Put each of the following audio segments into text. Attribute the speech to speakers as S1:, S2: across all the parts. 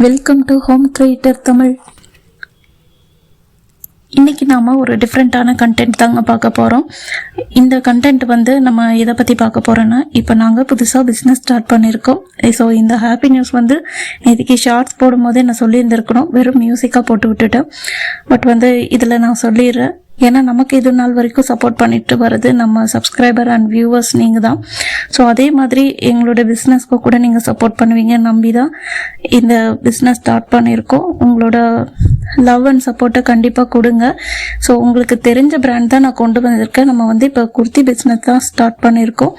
S1: Welcome to home creator Tamil. இன்றைக்கி நாம் ஒரு டிஃப்ரெண்ட்டான கண்டென்ட் தாங்க பார்க்க போகிறோம். இந்த கண்டென்ட் வந்து நம்ம எதை பற்றி பார்க்க போகிறோன்னா, இப்போ நாங்கள் புதுசாக பிஸ்னஸ் ஸ்டார்ட் பண்ணியிருக்கோம். ஸோ இந்த ஹாப்பி நியூஸ் வந்து இதுக்கு ஷார்ட்ஸ் போடும்போதே நான் சொல்லியிருந்திருக்கணும், வெறும் மியூசிக்காக போட்டு விட்டுட்டேன். பட் வந்து இதில் நான் சொல்லிடுறேன், ஏன்னா நமக்கு இது நாள் வரைக்கும் சப்போர்ட் பண்ணிட்டு வருது நம்ம சப்ஸ்கிரைபர் அண்ட் வியூவர்ஸ் நீங்கள் தான். ஸோ அதே மாதிரி எங்களோட பிஸ்னஸ்க்கு கூட நீங்கள் சப்போர்ட் பண்ணுவீங்க நம்பி தான் இந்த பிஸ்னஸ் ஸ்டார்ட் பண்ணியிருக்கோம். உங்களோட லவ் அண்ட் சப்போர்ட்டை கண்டிப்பாக கொடுங்க. ஸோ உங்களுக்கு தெரிஞ்ச பிராண்ட் தான் நான் கொண்டு வந்திருக்கேன். நம்ம வந்து இப்போ குர்த்தி பிஸ்னஸ் தான் ஸ்டார்ட் பண்ணியிருக்கோம்.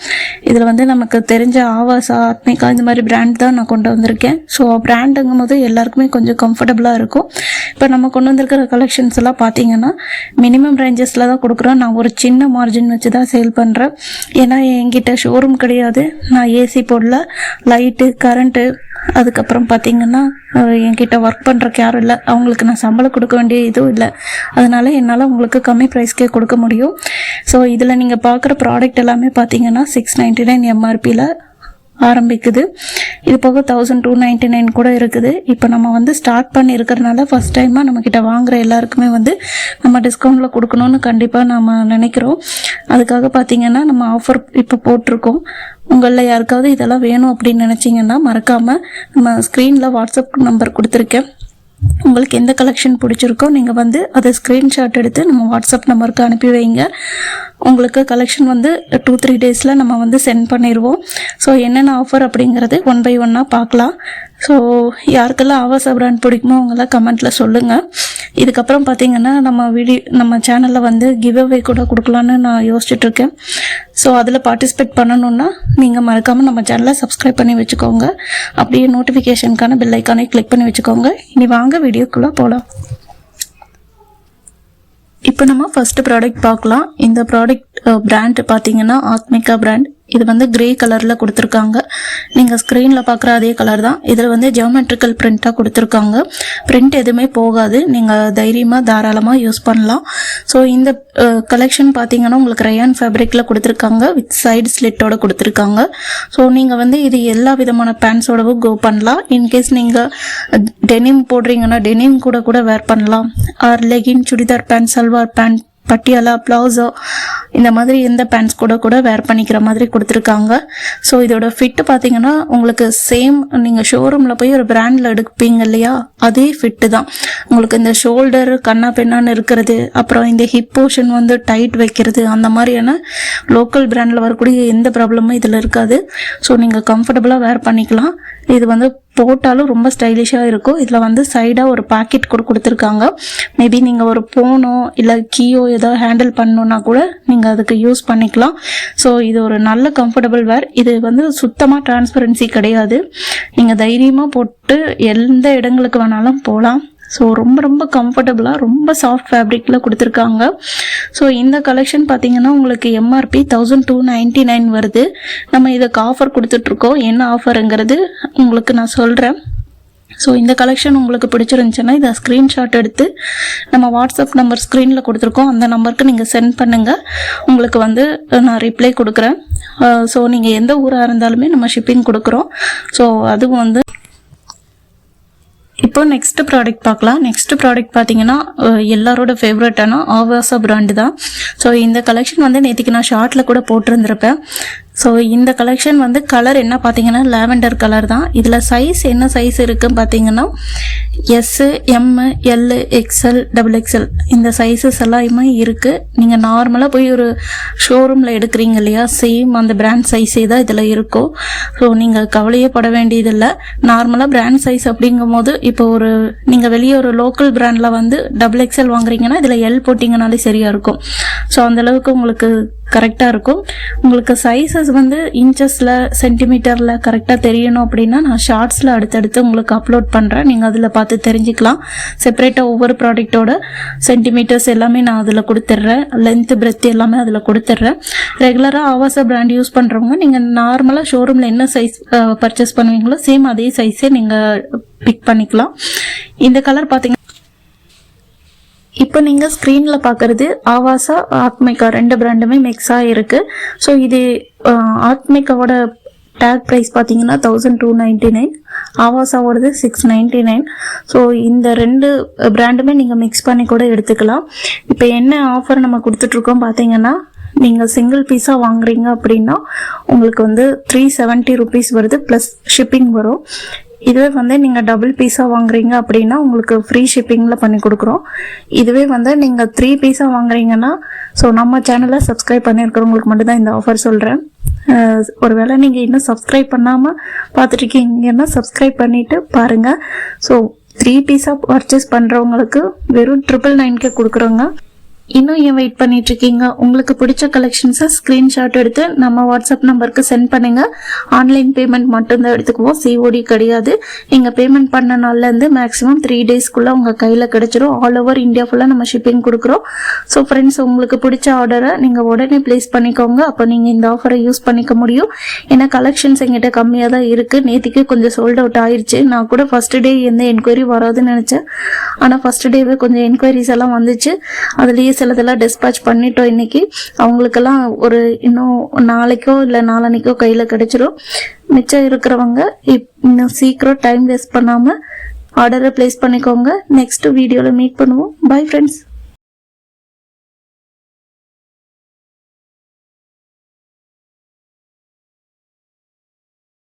S1: இதில் வந்து நமக்கு தெரிஞ்ச ஆவாசா, ஆத்மிகா இந்த மாதிரி பிராண்ட் தான் நான் கொண்டு வந்திருக்கேன். ஸோ பிராண்டுங்கும் போது எல்லாருக்குமே கொஞ்சம் கம்ஃபர்டபுளாக இருக்கும். இப்போ நம்ம கொண்டு வந்திருக்கிற கலெக்ஷன்ஸ் எல்லாம் பார்த்தீங்கன்னா மினிமம் ரேஞ்சஸில் தான் கொடுக்குறோம். நான் ஒரு சின்ன மார்ஜின் வச்சு தான் சேல் பண்ணுறேன். ஏன்னா என்கிட்ட ஷோரூம் கிடையாது, நான் ஏசி போடல, லைட்டு கரண்ட்டு, அதுக்கப்புறம் பார்த்தீங்கன்னா என்கிட்ட ஒர்க் பண்ணுறக்கு யாரும் இல்லை, அவங்களுக்கு நான் சம்பளம் கொடுக்க வேண்டிய இதுவும் இல்லை. அதனால என்னால் உங்களுக்கு கம்மி ப்ரைஸ்க்கே கொடுக்க முடியும். ஸோ இதில் நீங்கள் பார்க்குற ப்ராடக்ட் எல்லாமே பார்த்தீங்கன்னா 699 எம்ஆர்பியில் ஆரம்பிக்குது. இது போக 1299 கூட இருக்குது. இப்போ நம்ம வந்து ஸ்டார்ட் பண்ணி இருக்கிறதுனால ஃபர்ஸ்ட் டைமாக நம்மக்கிட்ட வாங்குகிற எல்லாருக்குமே வந்து நம்ம டிஸ்கவுண்ட்டில் கொடுக்கணும்னு கண்டிப்பாக நம்ம நினைக்கிறோம். அதுக்காக பார்த்தீங்கன்னா நம்ம ஆஃபர் இப்போ போட்டிருக்கோம். உங்களில் யாருக்காவது இதெல்லாம் வேணும் அப்படின்னு நினச்சிங்கன்னா மறக்காமல் நம்ம ஸ்க்ரீனில் வாட்ஸ்அப் நம்பர் கொடுத்துருக்கேன். உங்களுக்கு எந்த கலெக்ஷன் பிடிச்சிருக்கோ நீங்கள் வந்து அதை ஸ்க்ரீன்ஷாட் எடுத்து நம்ம வாட்ஸ்அப் நம்பருக்கு அனுப்பி வைங்க. உங்களுக்கு கலெக்ஷன் வந்து 2-3 டேஸில் நம்ம வந்து சென்ட் பண்ணிடுவோம். ஸோ என்னென்ன ஆஃபர் அப்படிங்கிறது 1 by 1 பார்க்கலாம். ஸோ யாருக்கெல்லாம் ஆவாசா பிராண்ட் பிடிக்குமோ அவங்களாம் கமெண்ட்டில் சொல்லுங்கள். இதுக்கப்புறம் பார்த்தீங்கன்னா நம்ம சேனலில் வந்து கிவ் அவே கூட கொடுக்கலான்னு நான் யோசிச்சுட்ருக்கேன். ஸோ அதில் பார்ட்டிசிபேட் பண்ணணுன்னா நீங்கள் மறக்காமல் நம்ம சேனலை சப்ஸ்கிரைப் பண்ணி வச்சுக்கோங்க. அப்படியே நோட்டிஃபிகேஷனுக்கான பெல் ஐக்கானை கிளிக் பண்ணி வச்சுக்கோங்க. இனி வாங்க வீடியோக்குள்ளே போகலாம். இப்போ நம்ம ஃபர்ஸ்ட் ப்ராடக்ட் பார்க்கலாம். இந்த ப்ராடக்ட் பிராண்ட் பார்த்தீங்கன்னா ஆத்மிகா பிராண்ட். இது வந்து கிரே கலரில் கொடுத்துருக்காங்க. நீங்கள் ஸ்க்ரீனில் பார்க்குற அதே கலர் தான். இதில் வந்து ஜியோமெட்ரிக்கல் பிரிண்ட்டாக கொடுத்துருக்காங்க. பிரிண்ட் எதுவுமே போகாது, நீங்கள் தைரியமாக தாராளமாக யூஸ் பண்ணலாம். ஸோ இந்த கலெக்ஷன் பார்த்தீங்கன்னா உங்களுக்கு ரயான் ஃபேப்ரிக்கில் கொடுத்துருக்காங்க, வித் சைடு ஸ்லிட்டோட கொடுத்துருக்காங்க. ஸோ நீங்கள் வந்து இது எல்லா விதமான பேண்ட்ஸோடவும் கோ பண்ணலாம். இன்கேஸ் நீங்கள் டெனிம் போடுறீங்கன்னா டெனிம் கூட வேர் பண்ணலாம். Or leggings, churidar pant, salwar pant, Patiala, பிளவுஸோ இந்த மாதிரி எந்த பேண்ட்ஸ் கூட வேர் பண்ணிக்கிற மாதிரி கொடுத்துருக்காங்க. ஸோ இதோட ஃபிட்டு பார்த்தீங்கன்னா உங்களுக்கு சேம் நீங்கள் ஷோரூமில் போய் ஒரு பிராண்டில் எடுப்பீங்க இல்லையா, அதே ஃபிட்டு தான். உங்களுக்கு இந்த ஷோல்டர் கண்ணா பெண்ணான்னு இருக்கிறது, அப்புறம் இந்த ஹிப் போர்ஷன் வந்து டைட் வைக்கிறது, அந்த மாதிரியான லோக்கல் பிராண்டில் வரக்கூடிய எந்த ப்ராப்ளமும் இதில் இருக்காது. ஸோ நீங்கள் கம்ஃபர்டபுளாக வேர் பண்ணிக்கலாம். இது வந்து போட்டாலும் ரொம்ப ஸ்டைலிஷாக இருக்கும். இதில் வந்து சைடாக ஒரு பாக்கெட் கூட கொடுத்துருக்காங்க. மேபி நீங்கள் ஒரு ஃபோனோ இல்லை கீயோ ஏதோ ஹேண்டில் பண்ணணுன்னா கூட நீங்கள் அதுக்கு யூஸ் பண்ணிக்கலாம். ஸோ இது ஒரு நல்ல கம்ஃபர்டபுள் வேர். இது வந்து சுத்தமாக டிரான்ஸ்பரன்சி கிடையாது. நீங்கள் தைரியமாக போட்டு எந்த இடங்களுக்கு வேணாலும் போகலாம். ஸோ ரொம்ப கம்ஃபர்டபுளாக ரொம்ப சாஃப்ட் ஃபேப்ரிக்கில் கொடுத்துருக்காங்க. ஸோ இந்த கலெக்ஷன் பார்த்தீங்கன்னா உங்களுக்கு எம்ஆர்பி 1299 வருது. நம்ம இதுக்கு ஆஃபர் கொடுத்துட்ருக்கோம். என்ன ஆஃபருங்கிறது உங்களுக்கு நான் சொல்கிறேன். ஸோ இந்த கலெக்ஷன் உங்களுக்கு பிடிச்சிருந்துச்சுன்னா இதை ஸ்க்ரீன்ஷாட் எடுத்து நம்ம வாட்ஸ்அப் நம்பர் ஸ்க்ரீனில் கொடுத்துருக்கோம், அந்த நம்பருக்கு நீங்கள் சென்ட் பண்ணுங்கள். உங்களுக்கு வந்து நான் ரிப்ளை கொடுக்குறேன். ஸோ நீங்கள் எந்த ஊராக இருந்தாலுமே நம்ம ஷிப்பிங் கொடுக்குறோம். ஸோ அதுவும் வந்து இப்போ நெக்ஸ்ட் ப்ராடக்ட் பார்க்கலாம். நெக்ஸ்ட் ப்ராடக்ட் பார்த்தீங்கன்னா எல்லாரோட ஃபேவரட்டான ஆவாசா பிராண்டு தான். ஸோ இந்த கலெக்ஷன் வந்து நேற்றுக்கு நான் ஷார்ட்டில் கூட போட்டிருந்திருப்பேன். ஸோ இந்த கலெக்ஷன் வந்து கலர் என்ன பார்த்தீங்கன்னா லாவெண்டர் கலர் தான். இதில் சைஸ் என்ன சைஸ் இருக்குன்னு பார்த்தீங்கன்னா எஸ்ஸு, எம்மு, எல்லு, எக்ஸ்எல், XXL இந்த சைஸஸ் எல்லாமே இருக்குது. நீங்கள் நார்மலாக போய் ஒரு ஷோரூமில் எடுக்கிறீங்க இல்லையா, சேம் அந்த பிராண்ட் சைஸே தான் இதில் இருக்கும். ஸோ நீங்கள் கவலையே பட வேண்டியதில்லை. நார்மலாக பிராண்ட் சைஸ் அப்படிங்கும் போது இப்போ நீங்கள் வெளியே ஒரு லோக்கல் பிராண்டில் வந்து XXL வாங்குறீங்கன்னா இதில் எல் போட்டிங்கனாலே சரியாக இருக்கும். ஸோ அந்தளவுக்கு உங்களுக்கு கரெக்டாக இருக்கும். உங்களுக்கு சைஸஸ் வந்து இன்ச்சஸில், சென்டிமீட்டரில் கரெக்டாக தெரியணும் அப்படின்னா நான் ஷார்ட்ஸில் அடுத்தடுத்து உங்களுக்கு அப்லோட் பண்ணுறேன். நீங்கள் அதில் பார்த்து தெரிஞ்சுக்கலாம். செப்பரேட்டாக ஒவ்வொரு ப்ராடக்டோட சென்டிமீட்டர்ஸ் எல்லாமே நான் அதில் கொடுத்துட்றேன். லென்த்து, பிரெத் எல்லாமே அதில் கொடுத்துட்றேன். ரெகுலராக ஆவாசா பிராண்ட் யூஸ் பண்ணுறவங்க நீங்கள் நார்மலாக ஷோரூமில் என்ன சைஸ் பர்ச்சேஸ் பண்ணுவீங்களோ சேம் அதே சைஸே நீங்கள் பிக் பண்ணிக்கலாம். இந்த கலர் பார்த்தீங்கன்னா இப்போ நீங்கள் ஸ்க்ரீனில் பார்க்குறது ஆவாசா, ஆத்மிகா 2 பிராண்டுமே மிக்ஸாக இருக்குது. ஸோ இது ஆத்மிகாவோட டேக் ப்ரைஸ் பார்த்தீங்கன்னா 1299, ஆவாசாவோடது 699. ஸோ இந்த 2 பிராண்டுமே நீங்கள் மிக்ஸ் பண்ணி கூட எடுத்துக்கலாம். இப்போ என்ன ஆஃபர் நம்ம கொடுத்துட்ருக்கோம் பார்த்தீங்கன்னா, நீங்கள் சிங்கிள் பீஸாக வாங்குறீங்க அப்படின்னா உங்களுக்கு வந்து 370 rupees வருது, ப்ளஸ் ஷிப்பிங் வரும். இதுவே வந்து நீங்கள் டபுள் பீஸாக வாங்குறீங்க அப்படின்னா உங்களுக்கு ஃப்ரீ ஷிப்பிங்கில் பண்ணி கொடுக்குறோம். இதுவே வந்து நீங்கள் 3 பீஸாக வாங்குறீங்கன்னா, ஸோ நம்ம சேனலை சப்ஸ்கிரைப் பண்ணியிருக்கிறவங்களுக்கு மட்டும்தான் இந்த ஆஃபர் சொல்கிறேன். ஒருவேளை நீங்கள் இன்னும் சப்ஸ்கிரைப் பண்ணாமல் பார்த்துட்ருக்கீங்கன்னா சப்ஸ்கிரைப் பண்ணிவிட்டு பாருங்கள். ஸோ 3 பீஸாக பர்ச்சேஸ் பண்ணுறவங்களுக்கு வெறும் 999 கொடுக்குறோங்க. இன்னும் ஏன் வெயிட் பண்ணிட்டு இருக்கீங்க? உங்களுக்கு பிடிச்ச கலெக்ஷன்ஸை ஸ்க்ரீன்ஷாட் எடுத்து நம்ம வாட்ஸ்அப் நம்பருக்கு சென்ட் பண்ணுங்க. ஆன்லைன் பேமெண்ட் மட்டும்தான் எடுத்துக்குவோம், சிஓடி கிடையாது. நீங்கள் பேமெண்ட் பண்ண நாள்லேருந்து மேக்ஸிமம் 3 டேஸ்க்குள்ளே உங்கள் கையில் கிடைச்சிரும். ஆல் ஓவர் இந்தியா ஃபுல்லாக நம்ம ஷிப்பிங் கொடுக்குறோம். ஸோ ஃப்ரெண்ட்ஸ், உங்களுக்கு பிடிச்ச ஆர்டரை நீங்கள் உடனே ப்ளேஸ் பண்ணிக்கோங்க. அப்போ நீங்கள் இந்த ஆஃபரை யூஸ் பண்ணிக்க முடியும். ஏன்னா கலெக்ஷன்ஸ் எங்கிட்ட கம்மியாக தான் இருக்குது. நேற்றுக்கு கொஞ்சம் சோல்ட் அவுட் ஆயிடுச்சு. நான் கூட ஃபர்ஸ்ட் டே எந்த என்கொயரி வராதுன்னு நினச்சேன். ஆனால் ஃபர்ஸ்ட் டேவே கொஞ்சம் என்கொயரிஸ் எல்லாம் வந்துச்சு. அதுலேயே சிலதெல்லாம் டிஸ்பேச் பண்ணிட்டோம். இன்னைக்கு அவங்களுக்கெல்லாம் ஒரு இன்னும் நாளைக்கோ இல்லை நாளானிக்கோ கையில் கிடைச்சிரும். மிச்சம் இருக்கிறவங்க இன்னும் சீக்கிரம் டைம் வேஸ்ட் பண்ணாமல் ஆர்டரை பிளேஸ் பண்ணிக்கோங்க. நெக்ஸ்ட் வீடியோவில் மீட் பண்ணுவோம். Bye friends.